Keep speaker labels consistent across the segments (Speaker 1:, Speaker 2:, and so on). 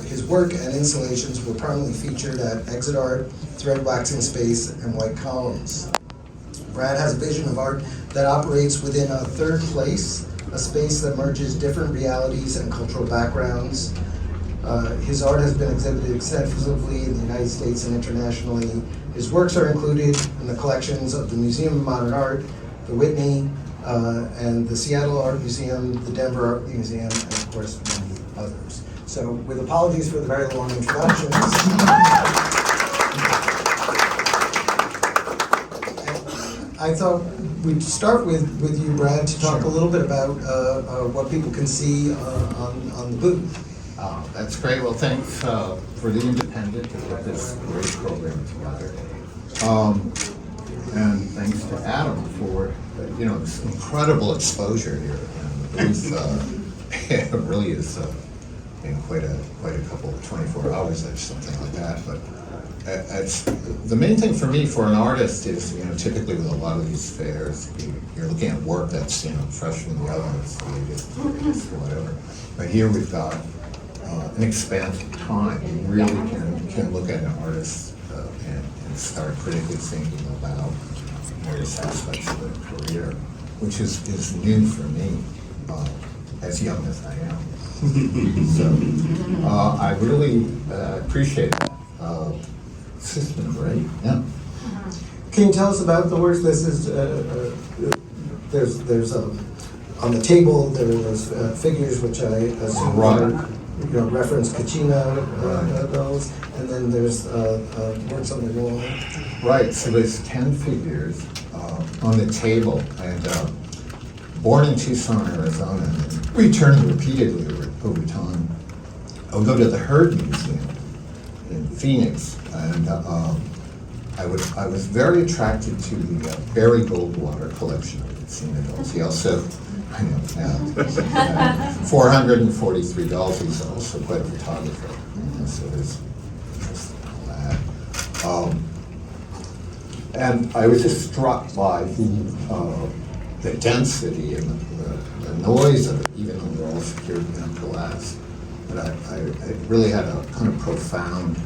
Speaker 1: his work and installations were prominently featured at Exit Art, Thread Waxing Space, and White Columns. Brad has a vision of art that operates within a third place, a space that merges different realities and cultural backgrounds. His art has been exhibited extensively in the United States and internationally. His works are included in the collections of the Museum of Modern Art, the Whitney, and the Seattle Art Museum, the Denver Art Museum, and of course many others. So with apologies for the very long introductions. I thought we'd start with you, Brad, to talk a little bit about what people can see on the booth.
Speaker 2: That's great. Well, thanks for the Independent to put this great program together. And thanks to Adam for, this incredible exposure here. And the booth, it really is quite a couple, 24 hours or something like that. But it's, the main thing for me, for an artist, is, typically with a lot of these fairs, you're looking at work that's, fresh from the oven, it's whatever. But here we've got an expansive time. You really can look at an artist and start critically thinking about various aspects of their career, which is new for me, as young as I am. So I really appreciate that. This has been great. Yeah.
Speaker 1: Can you tell us about the works? This is there's on the table there's figures which I assume are, reference Kachina dolls, and then there's works on the wall.
Speaker 2: Right. So there's 10 figures on the table, and born in Tucson, Arizona, and returning repeatedly over time. I'll go to the Herd Museum in Phoenix, and I was very attracted to the Barry Goldwater collection of Kachina dolls. He also, 443 dolls. He's also quite a photographer, so there's interest in all that. And I was just struck by the density and the noise of it, even though they're all secured behind glass. But it really had a kind of profound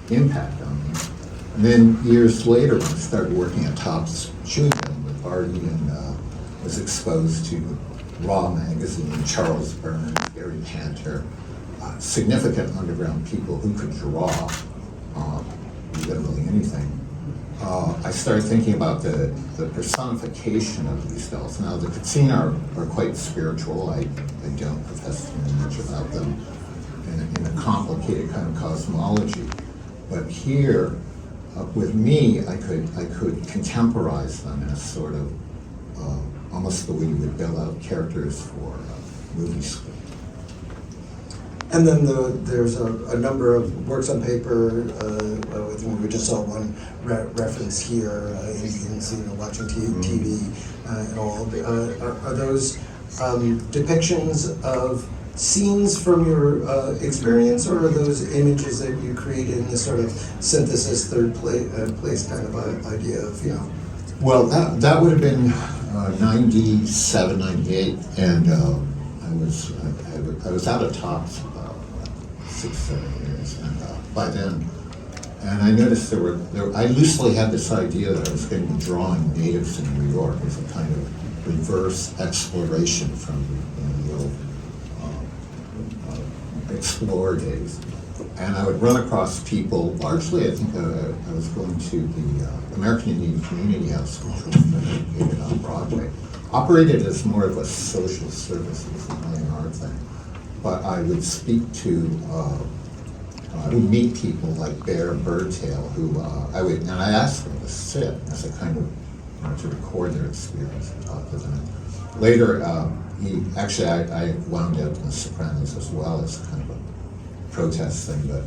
Speaker 2: impact on me. And then years later, when I started working at Topps Chewing Gum with Artie, and was exposed to Raw magazine, Charles Burns, Gary Cantor, significant underground people who could draw literally anything. I started thinking about the personification of these dolls. Now, the Kachina are quite spiritual. I don't profess to know much about them in a complicated kind of cosmology. But here, with me, I could contemporize them in a sort of almost the way you would build out characters for movie script.
Speaker 1: And then there's a number of works on paper. I think we just saw one reference here, Indians, watching TV and all. Are those depictions of scenes from your experience, or are those images that you created in this sort of synthesis, third place kind of idea of,
Speaker 2: Well, that would have been 97, 98, and I was out of Topps about 6-7 years, and by then, and I noticed I loosely had this idea that I was going to be drawing natives in New York as a kind of reverse exploration from the old explorer days. And I would run across people, largely I think I was going to the American Indian Community House, which was located on Broadway. Operated as more of a social services and art thing. But I would speak to, I would meet people like Bear Birdtail, who I asked them to sit as a kind of, to record their experience and talk to them. Later, I wound up in The Sopranos as well as kind of a protest thing, but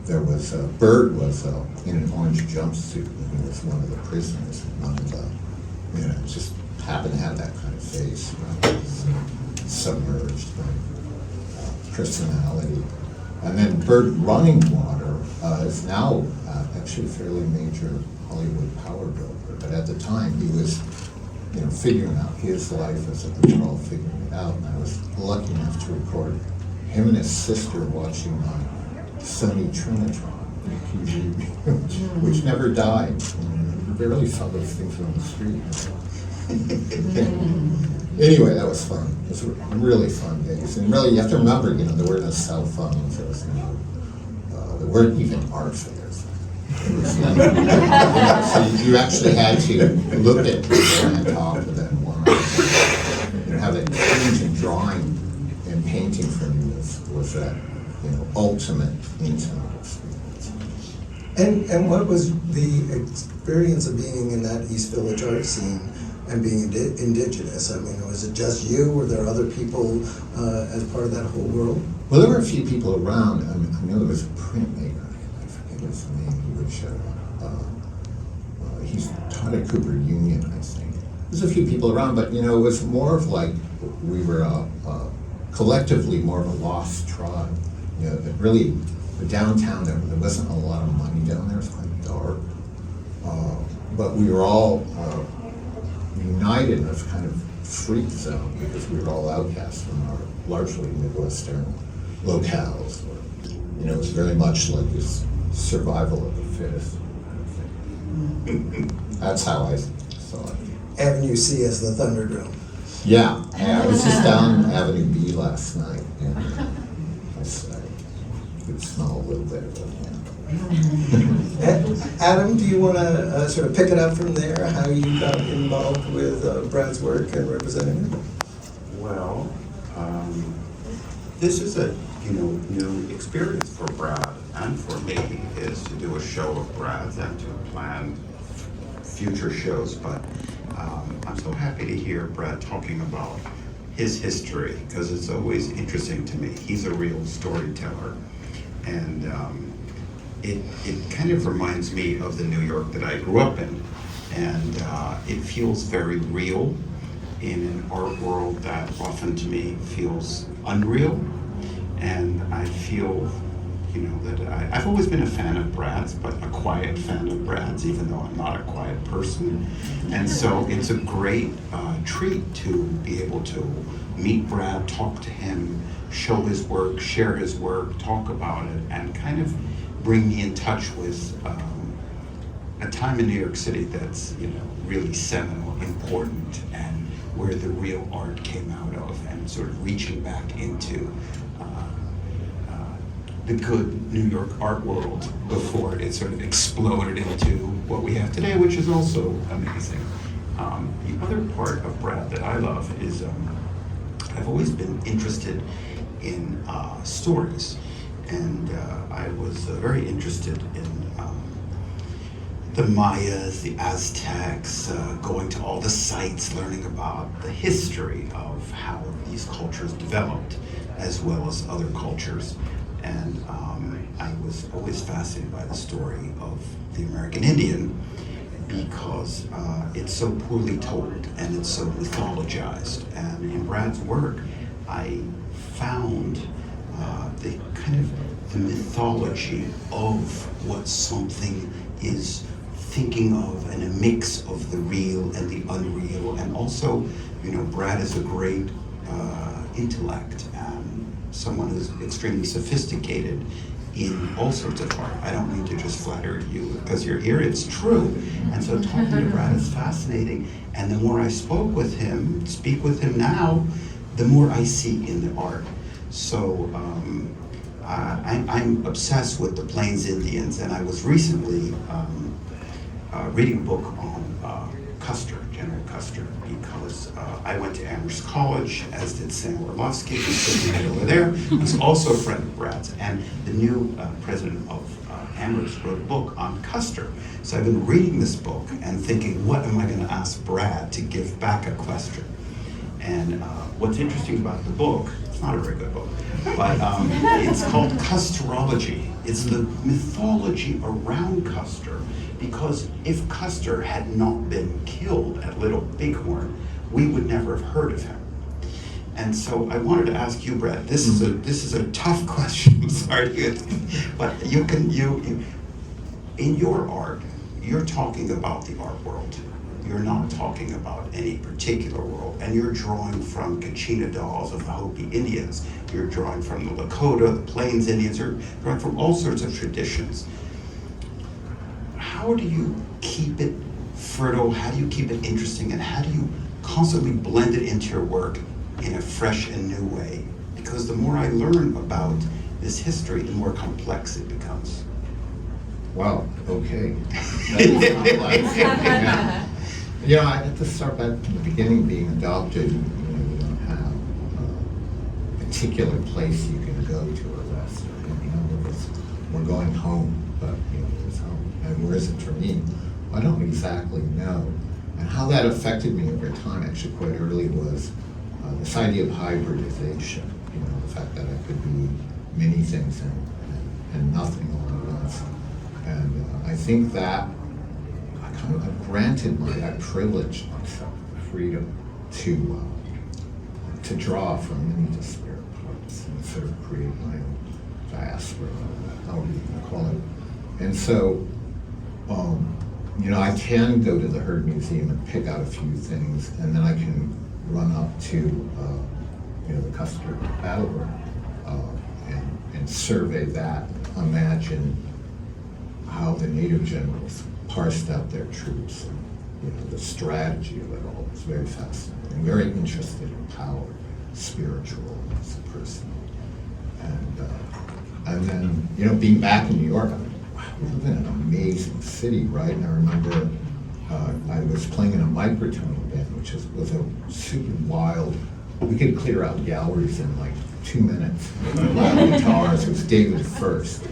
Speaker 2: there was Bird was in an orange jumpsuit, and he was one of the prisoners. Just happened to have that kind of face, submerged personality. And then Bird Running Water is now actually a fairly major Hollywood power broker, but at the time he was figuring out his life as a control, figuring it out, and I was lucky enough to record him and his sister watching Sony Trinitron TV, which never died. You barely saw those things on the street. Anyway, that was fun. It was really fun days. And really, you have to remember, there were no cell phones. There weren't even art fairs. So you actually had to look at people and talk to them. Have that change in drawing and painting for me was that ultimate intimate experience.
Speaker 1: And what was the experience of being in that East Village art scene and being indigenous? I mean, was it just you? Were there other people as part of that whole world?
Speaker 2: Well, there were a few people around. I know there was a printmaker. I forget his name. He would show up. He's taught at Cooper Union, I think. There's a few people around, but it was more of like we were collectively more of a lost tribe. That really, the downtown, there wasn't a lot of money down there. It was quite dark, but we were all united in this kind of freak zone because we were all outcasts from our largely Midwestern locales. It was very much like this survival of the fittest. That's how I saw it.
Speaker 1: Avenue C as the Thunderdome.
Speaker 2: Yeah, I was just down Avenue B last night, and I could smell a little bit of it.
Speaker 1: Adam, do you want to sort of pick it up from there, how you got involved with Brad's work and representing it?
Speaker 3: Well, this is a new experience for Brad and for me, is to do a show of Brad's and to plan future shows, but I'm so happy to hear Brad talking about his history, because it's always interesting to me. He's a real storyteller, and it kind of reminds me of the New York that I grew up in, and it feels very real in an art world that often to me feels unreal, and I feel that I've always been a fan of Brad's, but a quiet fan of Brad's, even though I'm not a quiet person. And so it's a great treat to be able to meet Brad, talk to him, show his work, share his work, talk about it, and kind of bring me in touch with a time in New York City that's really seminal, important, and where the real art came out of, and sort of reaching back into the good New York art world before it sort of exploded into what we have today, which is also amazing. The other part of Brad that I love is I've always been interested in stories, and I was very interested in the Mayas, the Aztecs, going to all the sites, learning about the history of how these cultures developed, as well as other cultures. And I was always fascinated by the story of the American Indian, because it's so poorly told and it's so mythologized. And in Brad's work, I found the kind of the mythology of what something is thinking of, and a mix of the real and the unreal. And also, Brad is a great intellect and someone who's extremely sophisticated in all sorts of art. I don't mean to just flatter you because you're here, it's true. And so talking to Brad is fascinating. And the more I speak with him now, the more I see in the art. So I'm obsessed with the Plains Indians, and I was recently reading a book on Custer, General Custer, because I went to Amherst College, as did Sam Orlovsky, who's sitting right over there, who's also a friend of Brad's, and the new president of Amherst wrote a book on Custer. So I've been reading this book and thinking, what am I going to ask Brad to give back a question? And what's interesting about the book, it's not a very good book, but it's called Custerology. It's the mythology around Custer, because if Custer had not been killed at Little Bighorn, we would never have heard of him. And so I wanted to ask you, Brad, this is a tough question, I'm sorry, but you in your art, you're talking about the art world. you're not talking about any particular world, and you're drawing from Kachina dolls of the Hopi Indians. You're drawing from the Lakota, the Plains Indians. You're drawing from all sorts of traditions. How do you keep it fertile? How do you keep it interesting? And how do you constantly blend it into your work in a fresh and new way? Because the more I learn about this history, the more complex it becomes.
Speaker 2: Wow, okay. That is complex. Yeah. You know, I have to start back from the beginning, being adopted. You know, you don't have a particular place you can go to or rest. You know, we're going home, but you know, it's home. And where is it for me? I don't exactly know. And how that affected me over time, actually quite early, was this idea of hybridization. You know, the fact that I could be many things and nothing all at once. And I think that I kind of granted I privileged myself the freedom to draw from many disparate parts and sort of create my own diaspora, however you want to call it. And so, you know, I can go to the Heard Museum and pick out a few things, and then I can run up to, you know, the Custer Battle Ground and survey that, imagine how the Native generals parsed out their troops, and you know, the strategy of it all. It's very fascinating. I'm very interested in power, spiritual as personal. And then, you know, being back in New York, I'm like, wow, we live in an amazing city, right? And I remember I was playing in a microtone band, which was a super wild, we could clear out galleries in like 2 minutes with loud guitars. It was David First,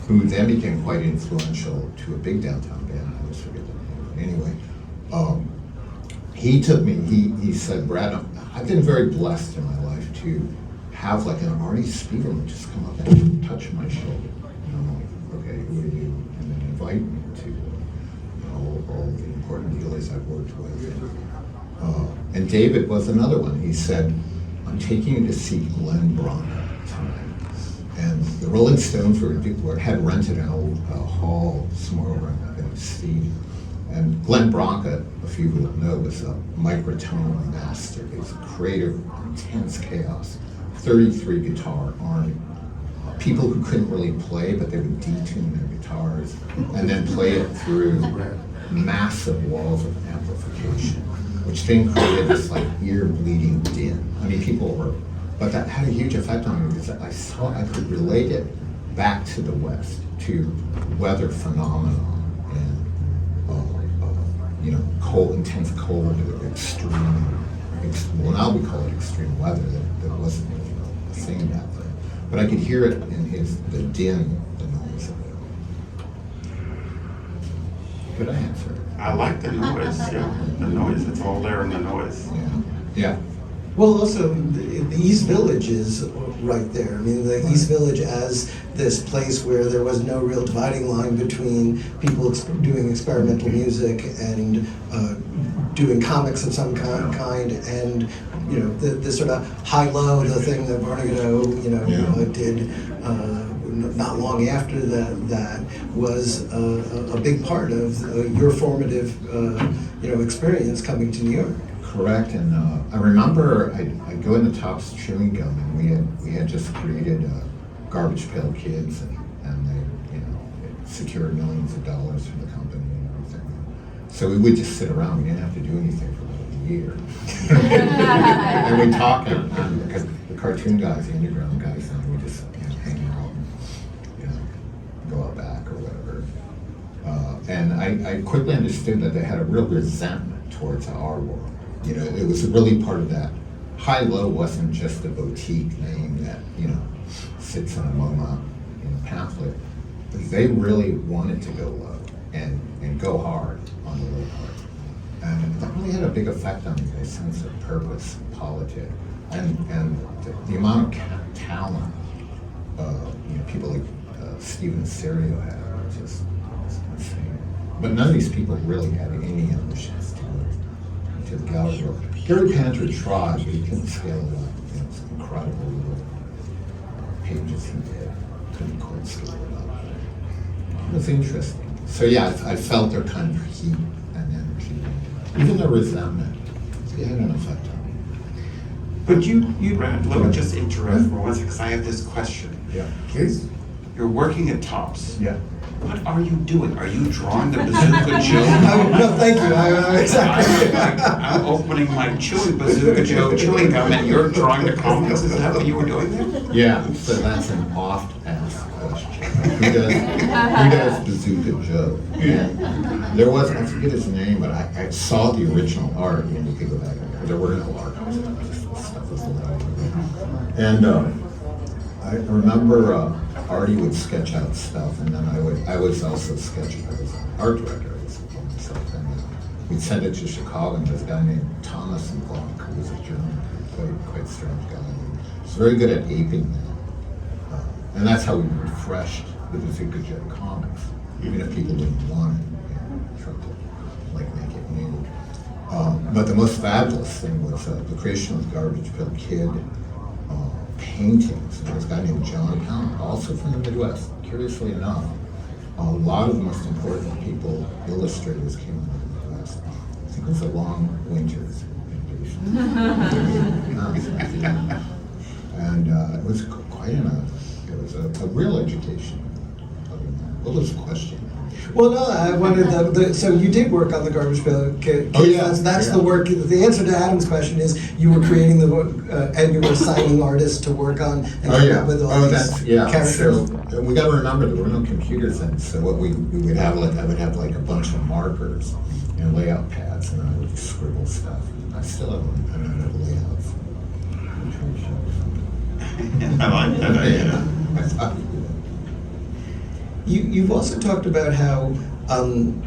Speaker 2: who then became quite influential to a big downtown band. I always forget the name. Anyway, he took me, he said, Brad, I've been very blessed in my life to have like an Artie Spiegelman just come up and touch my shoulder. And I'm like, okay, who are you? And then invite me to all the important dealers I've worked with. And David was another one. He said, I'm taking you to see Glenn Branca tonight. And the Rolling Stones had rented an old hall, somewhere over in Steve. And Glenn Branca, a few will know, was a microtone master. He was a creator of intense chaos. 33 guitar army. People who couldn't really play, but they would detune their guitars and then play it through massive walls of amplification, which then created this like ear-bleeding din. I mean, people were, but that had a huge effect on me because I could relate it back to the West, to weather phenomenon and you know, cold, intense cold, well now we call it extreme weather. There wasn't a thing back then, but I could hear it in the din, the noise of it. Could I answer?
Speaker 3: I like the noise, yeah. The noise, it's all there in the noise.
Speaker 2: Yeah. Yeah.
Speaker 1: Well, also, the East Village is right there. I mean, the East Village as this place where there was no real dividing line between people doing experimental music and doing comics of some kind, and you know, the sort of high-low, the thing that Barnegat, did not long after that was a big part of your formative, experience coming to New York.
Speaker 2: Correct, and I remember I'd go in the Tops Chewing Gum, and we had just created Garbage Pail Kids, and they, it secured millions of dollars for the company and everything. So we would just sit around. We didn't have to do anything for about a year, and we'd talk, and because the cartoon guys, the underground guys, and we just hang out, and, go out back or whatever. And I quickly understood that they had a real resentment towards our world. It was really part of that. High-low wasn't just a boutique name that, sits on a MoMA in a pamphlet. They really wanted to go low and go hard on the low part. And that really had a big effect on me, a sense of purpose, politics, and the amount of talent, people like Steven Serio had, just insane. But none of these people really had any ambitions to the gallery world. Gary Panter tried, but he couldn't scale it up. It's incredible little pages he did. Couldn't quite scale it up. It was interesting. So yeah, I felt their kind of heat and energy. even the resentment, it had an effect on me.
Speaker 3: But Brad, let me just interrupt for one second, because I have this question.
Speaker 2: Yeah. Please?
Speaker 3: You're working at Tops.
Speaker 2: Yeah.
Speaker 3: What are you doing? Are you drawing the Bazooka Joe?
Speaker 1: No, thank you, exactly.
Speaker 3: I'm opening my Bazooka Joe chewing gum, and you're drawing the comics. Is that what you were doing there?
Speaker 2: Yeah, so that's an oft-asked question. Who does Bazooka Joe? And there was, I forget his name, but I saw the original art, and you could go back and there were no art. Stuff was and I remember Artie would sketch out stuff, and then I was also sketching. I was an art director. I was myself, and we'd send it to Chicago, and this guy named Thomas Blanc, who was a German, quite strange guy. He was very good at aping that, and that's how we refreshed the Bazooka Joe comics, even if people didn't want it. Tried to make it new. But the most fabulous thing was the creation of the Garbage Pail Kid. Paintings. There was a guy named John Kahlhamer, also from the Midwest. Curiously enough, a lot of the most important people, illustrators, came from the Midwest. I think it was a long winters. And it was quite it was a real education. What was the question?
Speaker 1: Well, no, I wanted so you did work on the Garbage Pail Kid.
Speaker 2: Oh, yeah.
Speaker 1: That's
Speaker 2: Yeah.
Speaker 1: the work. The answer to Adam's question is you were creating the book, and you were assigning artists to work on and come up with all these characters.
Speaker 2: So we got to remember there were no computers then. So what we would have, I would have a bunch of markers and layout pads, and I would scribble stuff. I still have another layout.
Speaker 3: I like that.
Speaker 1: You've also talked about how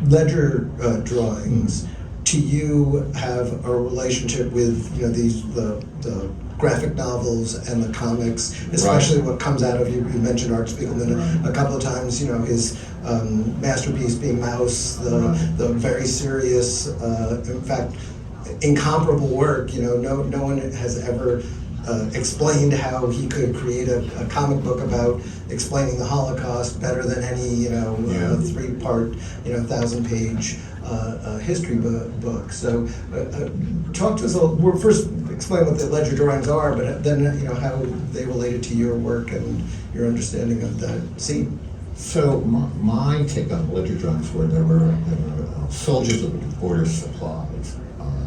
Speaker 1: ledger drawings to you have a relationship with the graphic novels and the comics, especially what comes out of you mentioned Art Spiegelman a couple of times. His masterpiece being Mouse, the very serious, in fact, incomparable work. No one has ever explained how he could create a comic book about explaining the Holocaust better than any 3-part 1,000-page history book. So talk to us a little. Well, first explain what the ledger drawings are, but then how they related to your work and your understanding of that scene.
Speaker 2: So my take on ledger drawings were there were soldiers that would order supplies.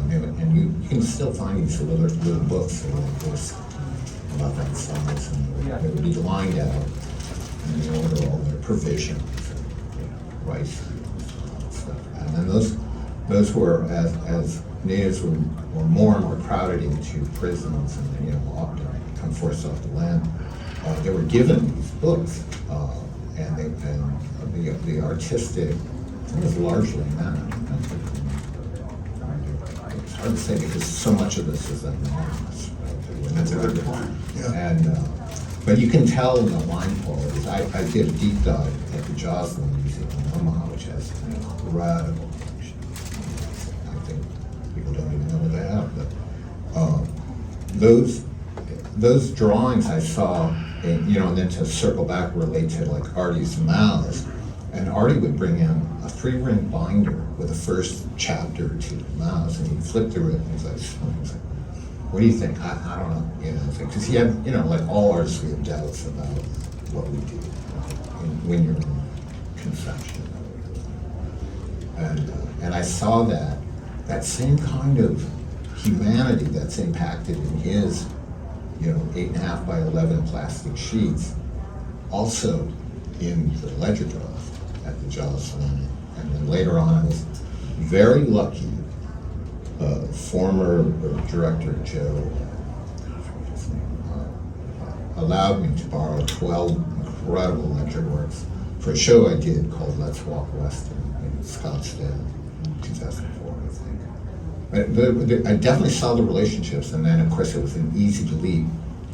Speaker 2: And you can still find these little books that are like this, about that size, and they would be lined out, and they order all their provisions, rice, and stuff. And then those were, as natives were more and more crowded into prisons and come forced off the land, they were given these books, and the artistic, it was largely men. It's hard to say because so much of this is anonymous. Right?
Speaker 3: That's a good point.
Speaker 1: Yeah.
Speaker 2: And but you can tell in the line qualities. I did a deep dive at the Joslin Museum in Omaha, which has incredible collections. I think people don't even know what they have. But those drawings I saw, and then to circle back, relate to like Artie's mouths. And Artie would bring in a 3-ring binder with the first chapter to the mouse, and he'd flip through it, and he's like, what do you think? I don't know, because he had, like all artists, we have doubts about what we do when you're in conception. And I saw that same kind of humanity that's impacted in his, 8.5 by 11 plastic sheets, also in the ledger drawings at the Joslin. And then later on, I was very lucky. Former director Joe allowed me to borrow 12 incredible ledger works for a show I did called Let's Walk West in Scottsdale, 2004, I think. But I definitely saw the relationships, and then of course it was an easy leap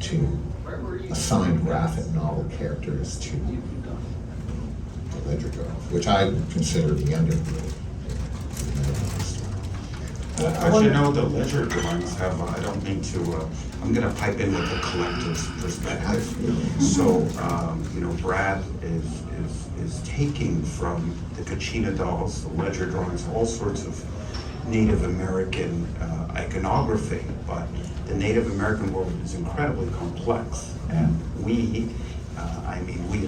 Speaker 2: to assign graphic novel characters to the ledger drawings, which I consider the undergrowth.
Speaker 3: As you know, the ledger drawings have, I don't mean to, I'm gonna pipe in with the collector's perspective. So, Brad is taking from the Kachina dolls, the ledger drawings, all sorts of Native American iconography, but the Native American world is incredibly complex, and we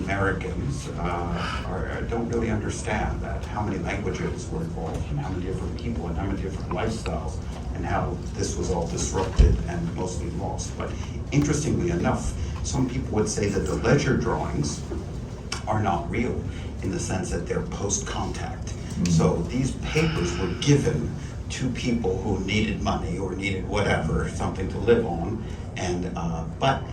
Speaker 3: Americans don't really understand that, how many languages were involved and how many different people and how many different lifestyles, and how this was all disrupted and mostly lost. But interestingly enough, some people would say that the ledger drawings are not real in the sense that they're post-contact. So these papers were given to people who needed money or needed whatever, something to live on, and but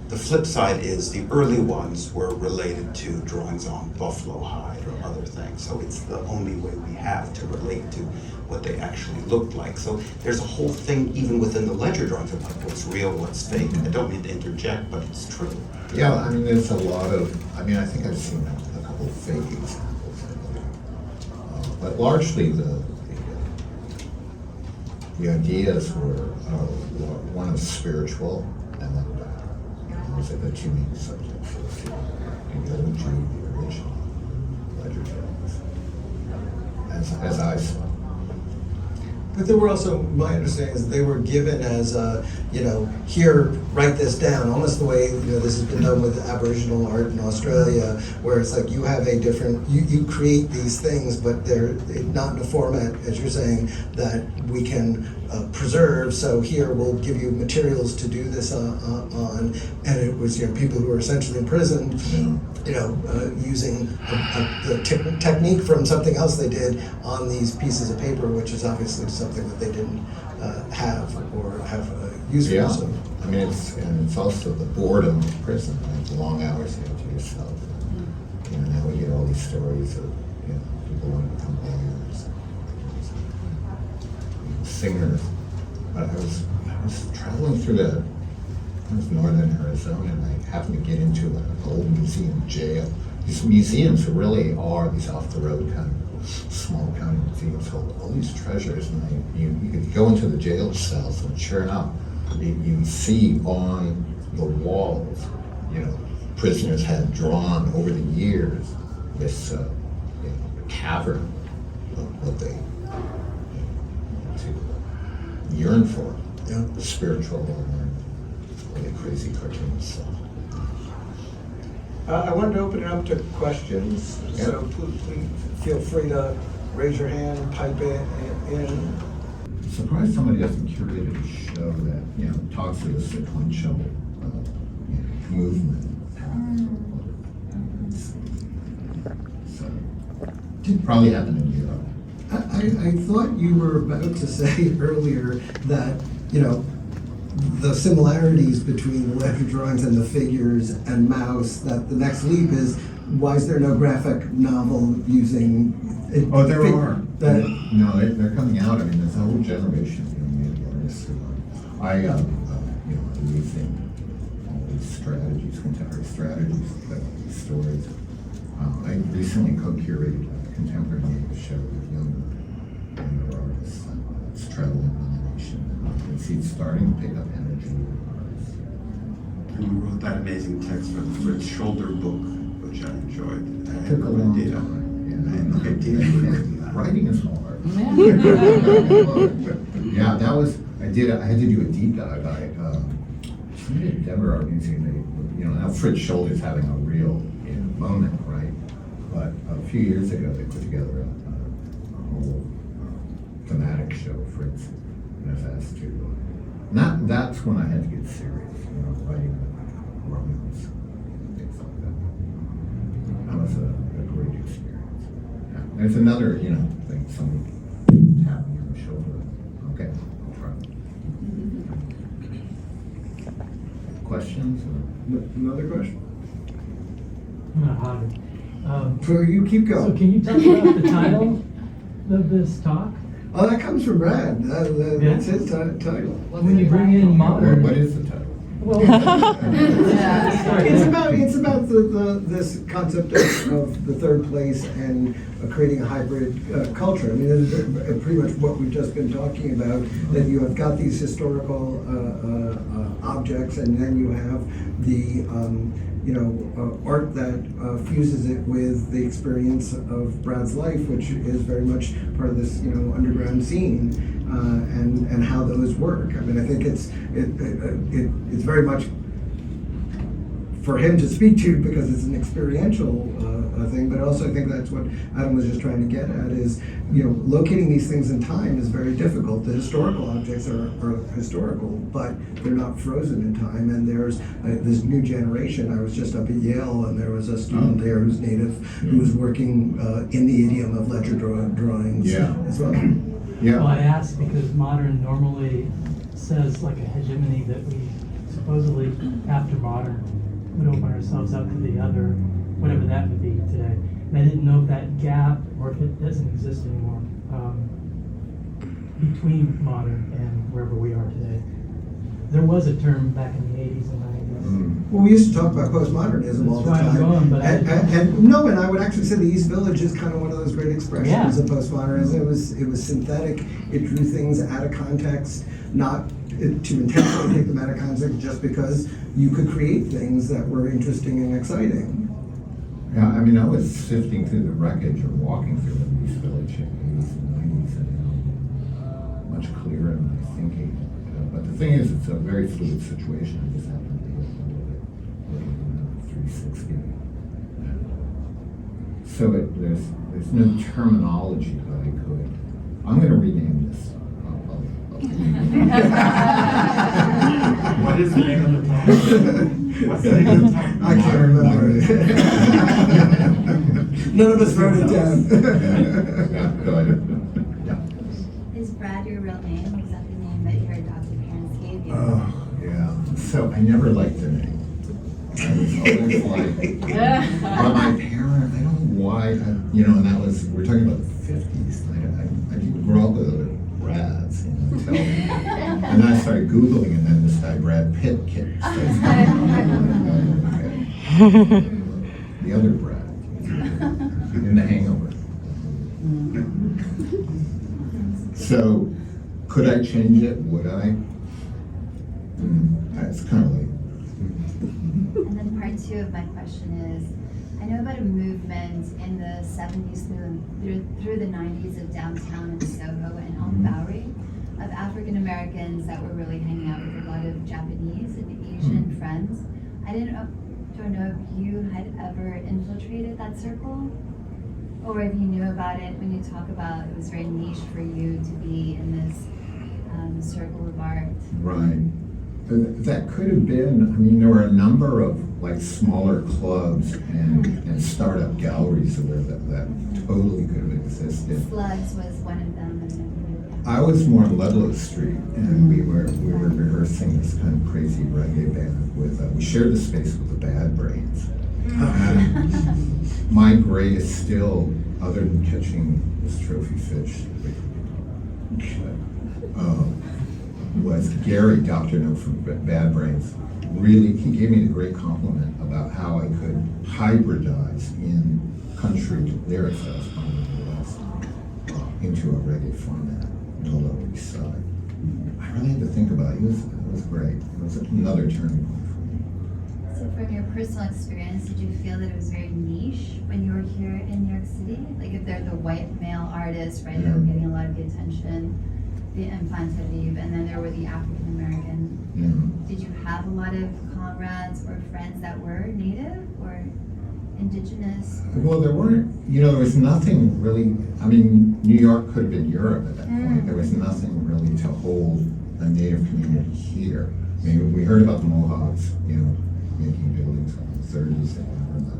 Speaker 3: the flip side is the early ones were related to drawings on buffalo hide or other things. So it's the only way we have to relate to what they actually looked like. So there's a whole thing even within the ledger drawings of like what's real, what's fake. I don't mean to interject, but it's true.
Speaker 2: Yeah, I mean, there's a lot of, I mean, I think I've seen a couple of fake examples, but largely the ideas were one is spiritual, and then those are the two main subjects. The OG, the original ledger drawings, as I saw.
Speaker 1: But there were also, my understanding is that they were given as, here, write this down, almost the way, this has been done with Aboriginal art in Australia, where it's like you have a different, you create these things, but they're not in a format, as you're saying, that we can preserve. So here, we'll give you materials to do this on. And it was, people who were essentially imprisoned, using the technique from something else they did on these pieces of paper, which is obviously something that they didn't have or have use for.
Speaker 2: Yeah,
Speaker 1: So.
Speaker 2: I mean, it's also the boredom of prison, right? The long hours you have to yourself. Now we get all these stories of people wanting to become lawyers, singers. But I was traveling through northern Arizona, and I happened to get into an old museum jail. These museums really are these off-the-road kind of small county museums hold all these treasures, and you could go into the jail cells, and sure enough, you see on the walls, prisoners had drawn over the years this cavern of what they to yearn for, the spiritual and really crazy cartoon stuff.
Speaker 1: I wanted to open it up to questions, so please feel free to raise your hand, pipe it in.
Speaker 2: I'm surprised somebody hasn't curated a show that talks to the sequential movement. So it probably happened in Europe.
Speaker 1: I thought you were about to say earlier that the similarities between the ledger drawings and the figures and Mouse, that the next leap is, why is there no graphic novel using it?
Speaker 2: Oh, there are.
Speaker 1: That,
Speaker 2: No, they're coming out. I mean, there's a whole generation of young artists who are, using all these strategies, contemporary strategies, these stories. I recently co-curated a contemporary native show with younger artists. It's traveling around the nation. You can see it's starting to pick up energy with artists.
Speaker 3: And you wrote that amazing text for the Fritz Shoulder book, which I enjoyed. I
Speaker 2: It
Speaker 3: had
Speaker 2: took a
Speaker 3: no
Speaker 2: long
Speaker 3: idea.
Speaker 2: time.
Speaker 3: I had no idea you were doing that.
Speaker 2: Writing is hard. Yeah, that was, I had to do a deep dive. Somebody at Denver Art Museum, now Fritz Shoulder's having a real moment, right? But a few years ago, they put together a whole thematic show, Fritz, and I was asked to. And that's when I had to get serious, writing romance, things like that. That was a great experience. Yeah. There's another, thing, somebody tapping you on the shoulder. Okay, I'll try. Questions?
Speaker 1: another question?
Speaker 4: I'm gonna hog it.
Speaker 1: For you, keep
Speaker 4: So
Speaker 1: going.
Speaker 4: can you tell me about the title of this talk?
Speaker 1: Oh, that comes from Brad. That's his title.
Speaker 4: When you bring in modern.
Speaker 2: What is the title?
Speaker 4: Well,
Speaker 1: It's about this concept of the third place and creating a hybrid culture. I mean, it's pretty much what we've just been talking about, that you have got these historical objects, and then you have the art that fuses it with the experience of Brad's life, which is very much part of this, underground scene, and how those work. I mean, I think it's very much for him to speak to because it's an experiential thing, but also I think that's what Adam was just trying to get at is, locating these things in time is very difficult. The historical objects are historical, but they're not frozen in time, and there's this new generation. I was just up at Yale, and there was a student there who's native, who was working in the idiom of ledger drawings as well.
Speaker 2: Yeah.
Speaker 4: Well, I asked because modern normally says like a hegemony that we supposedly, after modern, would open ourselves up to the other, whatever that would be today. And I didn't know if that gap, or if it doesn't exist anymore, between modern and wherever we are today. There was a term back in the 80s and 90s.
Speaker 1: Well, we used to talk about postmodernism all the
Speaker 4: That's why I'm
Speaker 1: time.
Speaker 4: going, but
Speaker 1: and I would actually say the East Village is kind of one of those great expressions of postmodernism. It was synthetic. It drew things out of context, not to intentionally take them out of context, just because you could create things that were interesting and exciting.
Speaker 2: Yeah, I mean, I was sifting through the wreckage or walking through the East Village in the 80s and 90s, and much clearer in my thinking. But the thing is, it's a very fluid situation. I just happen to be a little bit late in 360. So there's no terminology that I could. I'm going to rename this.
Speaker 3: What is the name of the talk? What's the name of the talk?
Speaker 1: I can't remember. None of us wrote it down.
Speaker 5: Is Brad your real name? Was that the name that your adopted parents gave you?
Speaker 2: Oh, yeah. So I never liked the name. I was always like, but my parent, I don't know why, and that was, we're talking about the 50s. I didn't grow up with other Brads, until, and then I started Googling, and then this guy, Brad Pitt, the other Brad, in The Hangover. So, could I change it? Would I? It's kind of late.
Speaker 5: And then part two of my question is, I know about a movement in the 70s through the 90s of downtown in Soho and on Bowery of African Americans that were really hanging out with a lot of Japanese and Asian friends. I don't know if you had ever infiltrated that circle, or if you knew about it when you talk about it was very niche for you to be in this circle of art.
Speaker 2: Right. That could have been, I mean, there were a number of like smaller clubs and startup galleries where that totally could have existed.
Speaker 5: Slugs was one of them.
Speaker 2: I was more on Ludlow Street, and we were rehearsing this kind of crazy reggae band with, we shared the space with the Bad Brains. My greatest still, other than catching this trophy fish, was Gary, Dr. No from Bad Brains. Really, he gave me the great compliment about how I could hybridize in country lyrics that I was playing in the West into a reggae format in the Lower East Side. I really had to think about it. It was great. It was another turning point for me.
Speaker 5: So from your personal experience, did you feel that it was very niche when you were here in New York City? Like if they're the white male artists, right, that were getting a lot of the attention, the Infante Habib, and then there were the African American. Did you have a lot of comrades or friends that were Native or Indigenous?
Speaker 2: Well, there weren't, there was nothing really, I mean, New York could have been Europe at that point. There was nothing really to hold a Native community here. I mean, we heard about the Mohawks, making buildings in the 30s and whatever.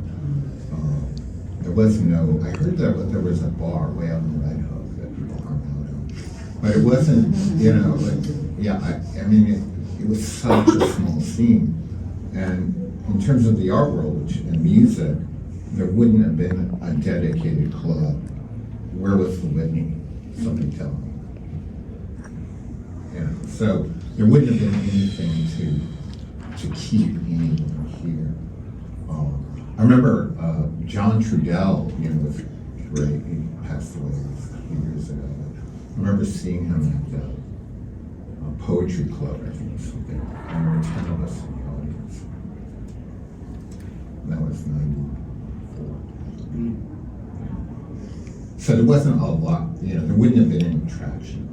Speaker 2: There was no, I heard that there was a bar way out in Red Hook that people hung out in. But it wasn't, I mean, it was such a small scene. And in terms of the art world and music, there wouldn't have been a dedicated club. Where was the Whitney? Somebody tell me. So there wouldn't have been anything to keep anyone here. I remember John Trudell, was great. He passed away a few years ago. I remember seeing him at the poetry club, I think, or something. And there were 10 of us in the audience. that was 94. So there wasn't a lot, there wouldn't have been any traction,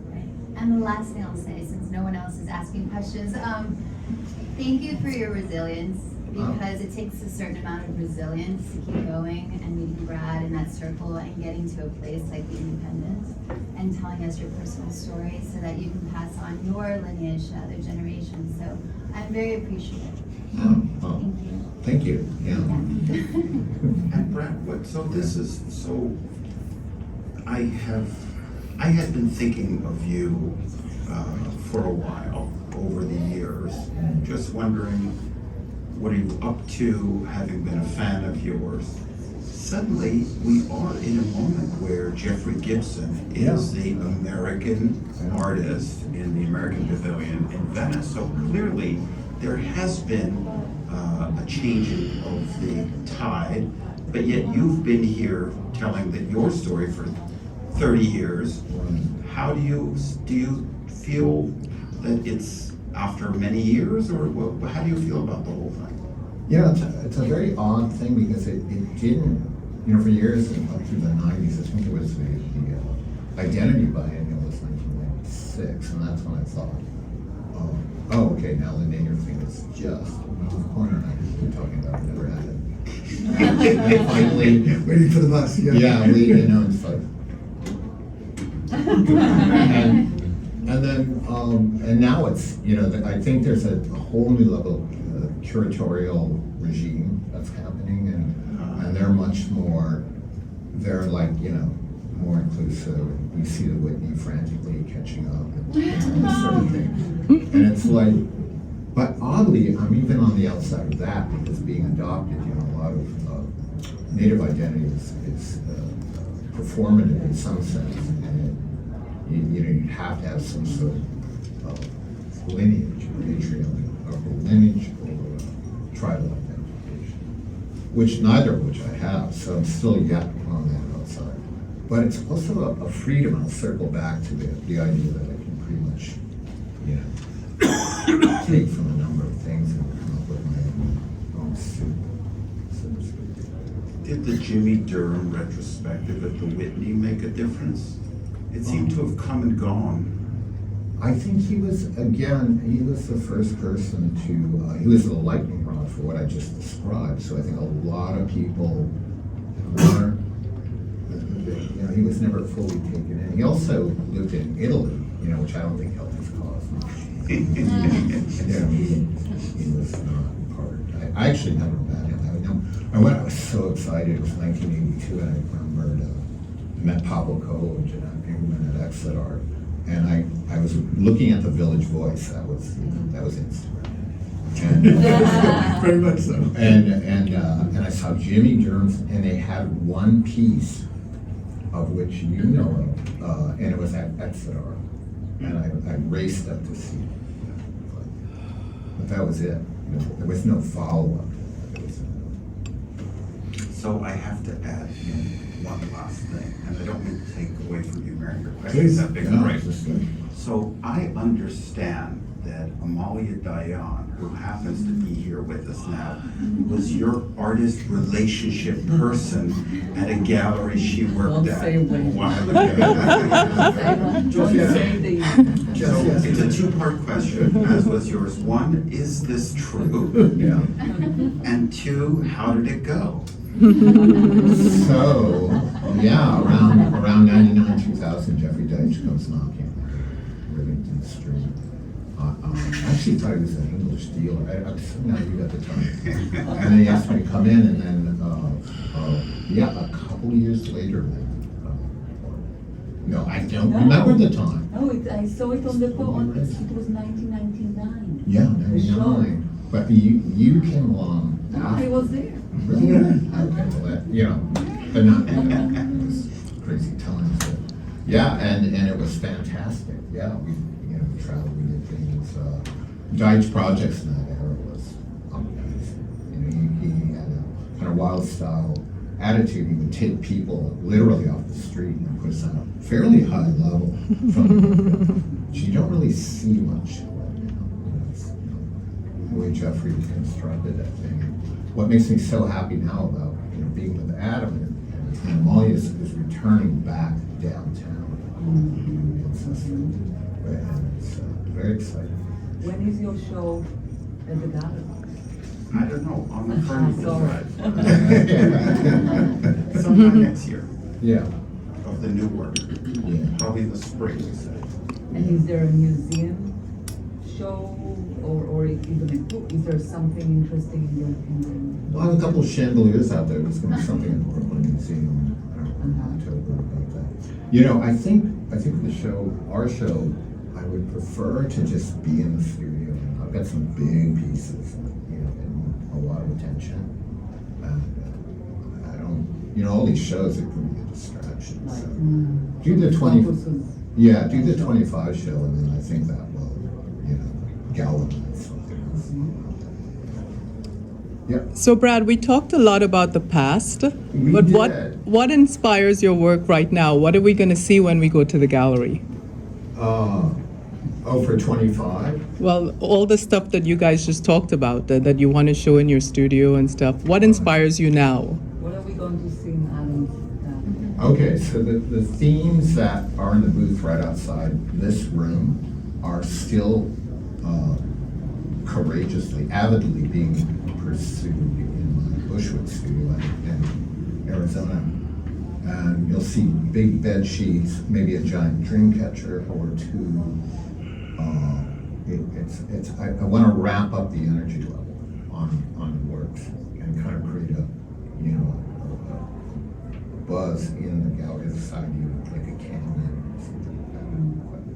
Speaker 2: really.
Speaker 5: And the last thing I'll say, since no one else is asking questions, thank you for your resilience, because it takes a certain amount of resilience to keep going and meeting Brad in that circle and getting to a place like the Independent and telling us your personal story so that you can pass on your lineage to other generations. So I'm very appreciative.
Speaker 2: Thank you. Yeah.
Speaker 3: And Brad, I had been thinking of you for a while over the years, just wondering, what are you up to, having been a fan of yours? Suddenly, we are in a moment where Jeffrey Gibson is the American artist in the American Pavilion in Venice. So clearly, there has been a changing of the tide, but yet you've been here telling your story for 30 years. How do you feel that it's after many years, or how do you feel about the whole thing?
Speaker 2: Yeah, it's a very odd thing because it didn't, for years up through the 90s, I think it was the Identity biennial was 1996, and that's when I thought, okay, now the Nader thing is just around the corner, and I could be talking about it, never had it. And finally,
Speaker 1: Waiting for the bus,
Speaker 2: yeah, it's like, and then, and now it's, I think there's a whole new level of curatorial regime that's happening, and they're much more, they're like, more inclusive. You see the Whitney frantically catching up and this sort of thing. And it's like, but oddly, I'm even on the outside of that because being adopted, a lot of Native identity is performative in some sense, and you have to have some sort of lineage, patriarchal lineage, or tribal identification, which neither of which I have, so I'm still yet on that outside. But it's also a freedom. I'll circle back to the idea that I can pretty much, take from a number of things and come up with my own soup, so to speak.
Speaker 3: Did the Jimmy Durham retrospective at the Whitney make a difference? It seemed to have come and gone.
Speaker 2: I think he was the first person to, he was the lightning rod for what I just described. So I think a lot of people weren't, he was never fully taken in. He also lived in Italy, which I don't think helped his cause much. He was not part. I actually never met him. I was so excited. It was 1982, and I remembered I met Pablo Coelho and Jeanette Ingerman at Exeter, and I was looking at the Village Voice. That was Instagram. And, very much so. And I saw Jimmy Durham, and they had one piece of which and it was at Exeter, and I raced up to see it. But that was it. There was no follow-up.
Speaker 3: So I have to add one last thing, and I don't mean to take away from you, Marion, your questions have been great. So I understand that Amalia Dayan, who happens to be here with us now, was your artist relationship person at a gallery she worked at a while ago. So it's a two-part question, as was yours. One, is this true?
Speaker 2: Yeah.
Speaker 3: And two, how did it go?
Speaker 2: So, around 99, 2000, Jeffrey Deitch comes knocking on Rivington Street. I actually thought he was an English dealer. I was so naive at the time. And then he asked me to come in, and then, a couple years later, no, I don't remember the time.
Speaker 6: No, I saw it on the phone. It was 1999.
Speaker 2: Yeah, 99. But you came along.
Speaker 6: No, I was there.
Speaker 2: Really? Okay, well, but not, it was crazy times. But, and it was fantastic. Yeah, we traveled, we did things. Deitch projects in that era was amazing. He had a kind of wild style attitude. He would take people literally off the street and put us on a fairly high level, which you don't really see much. the way Jeffrey constructed that thing. What makes me so happy now about, being with Adam and Molly is returning back downtown. And it's very exciting.
Speaker 6: When is your show at the gallery?
Speaker 3: I don't know, on the front
Speaker 6: sorry.
Speaker 3: side. Sometime next year
Speaker 2: Yeah,
Speaker 3: of the new work,
Speaker 2: yeah.
Speaker 3: probably the spring, we say.
Speaker 6: And is there a museum show or even is there something interesting in the
Speaker 2: Well, I have a couple of chandeliers out there. There's going to be something in the Brooklyn Museum, I don't know, in October about that. I think the show, our show, I would prefer to just be in the studio. I've got some big pieces, and a lot of attention. And I don't, all these shows, it can be a distraction. So do the 25 show, and then I think that will, galvanize something else. Yep.
Speaker 7: So Brad, we talked a lot about the past,
Speaker 2: We
Speaker 7: but
Speaker 2: did.
Speaker 7: what inspires your work right now? What are we going to see when we go to the gallery?
Speaker 2: For 25?
Speaker 7: Well, all the stuff that you guys just talked about, that you want to show in your studio and stuff, what inspires you now?
Speaker 6: What are we going to see in Adam's?
Speaker 2: Okay, so the themes that are in the booth right outside this room are still courageously, avidly being pursued in my Bushwick studio in Arizona. And you'll see big bed sheets, maybe a giant dream catcher or two. I want to wrap up the energy level on the works and kind of create a buzz in the gallery beside you, like a canyon or something like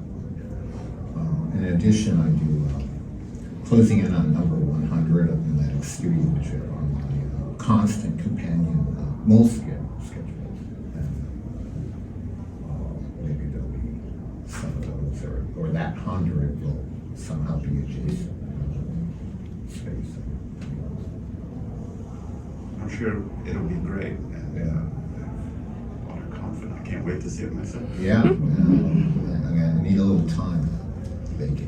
Speaker 2: that. In addition, I do closing in on number 100 of the Maneker studio, which are my constant companion moleskin sketchbooks. And maybe there'll be some of those, or that 100 will somehow be adjacent space.
Speaker 3: I'm sure it'll be great. And,
Speaker 2: Yeah.
Speaker 3: a lot of confidence. I can't wait to see it myself.
Speaker 2: Yeah, I need a little time to bake it.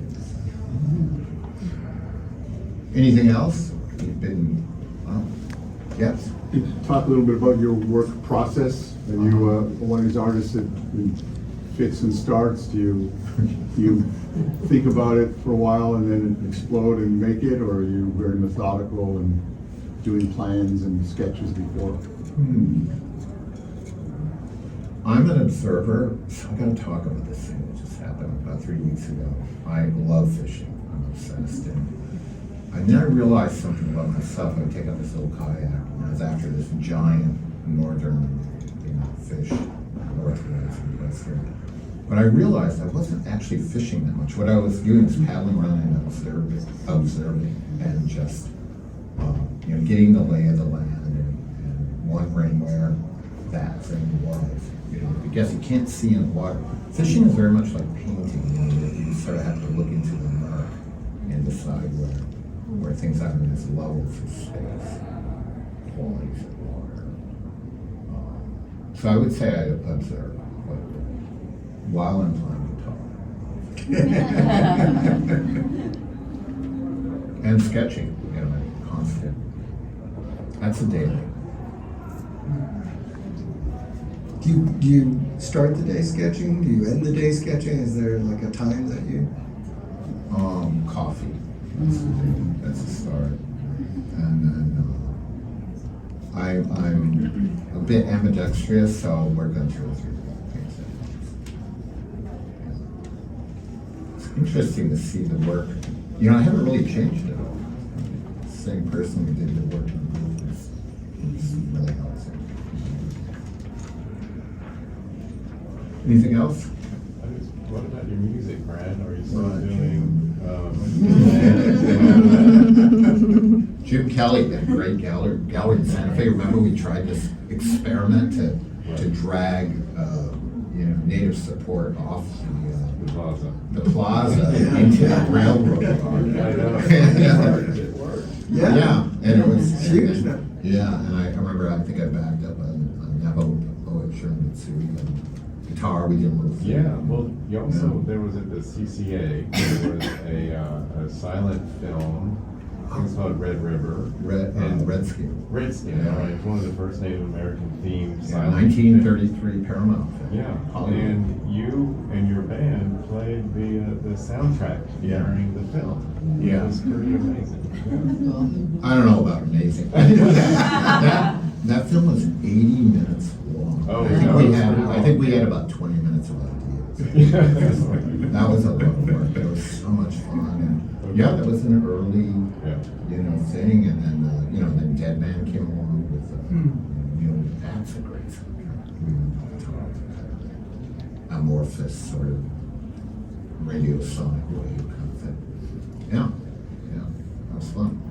Speaker 2: Anything else? You've been, yes?
Speaker 8: Could you talk a little bit about your work process? Are you one of these artists that fits and starts? Do you think about it for a while and then explode and make it, or are you very methodical and doing plans and sketches before?
Speaker 2: I'm an observer, so I'm going to talk about this thing that just happened about 3 weeks ago. I love fishing. I'm obsessed. And then I realized something about myself. I would take out this little kayak, and I was after this giant northern fish, northwest and western. But I realized I wasn't actually fishing that much. What I was doing was paddling around and observing and just getting the lay of the land and wondering where that thing was. Because you can't see in the water. Fishing is very much like painting. You sort of have to look into the murk and decide where things are in this levels of space, qualities of water. So I would say I observe while I'm playing guitar. And sketching, constant. That's a daily.
Speaker 1: Do you start the day sketching? Do you end the day sketching? Is there like a time that you?
Speaker 2: Coffee. That's the start. And then I'm a bit ambidextrous, so I'll work on 2 or 3 things. It's interesting to see the work. I haven't really changed at all. Same person who did the work in the movie. It's really helps. Anything else?
Speaker 9: What about your music, Brad? Are you still
Speaker 2: Right.
Speaker 9: doing?
Speaker 2: Jim Kelly, that great gallery in Santa Fe. Remember, we tried this experiment to drag native support off the plaza into the railroad car.
Speaker 9: I know. It worked.
Speaker 1: Yeah.
Speaker 2: And it was
Speaker 1: Huge.
Speaker 2: Yeah, and I remember, I think I backed up on Navajo poet Sherman Tsui and guitar. We did a little.
Speaker 9: Yeah, well, you also, there was at the CCA, there was a silent film thing's called Red River.
Speaker 2: Redskin.
Speaker 9: Redskin, all right, it's one of the first Native American themed
Speaker 2: Yeah,
Speaker 9: silent.
Speaker 2: 1933 Paramount. film.
Speaker 9: Yeah,
Speaker 2: Hollywood.
Speaker 9: and you and your band played the soundtrack
Speaker 2: Yeah.
Speaker 9: during the film.
Speaker 2: Yeah.
Speaker 9: It was pretty amazing. Yeah.
Speaker 2: I don't know about amazing. That film was 80 minutes long.
Speaker 9: Oh,
Speaker 2: I think
Speaker 9: no,
Speaker 2: we
Speaker 9: it's
Speaker 2: had,
Speaker 9: pretty
Speaker 2: I
Speaker 9: long.
Speaker 2: think we had about 20 minutes of ideas. That was a lot of work. It was so much fun. And yeah, that was an early,
Speaker 9: Yeah.
Speaker 2: thing. And then, then Dead Man came along with, that's a great soundtrack. Amorphous sort of radio sonic wave kind of thing. Yeah, that was fun.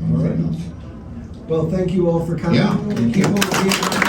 Speaker 1: All right. Well, thank you all for coming.
Speaker 2: Yeah, thank you.
Speaker 1: Keep on being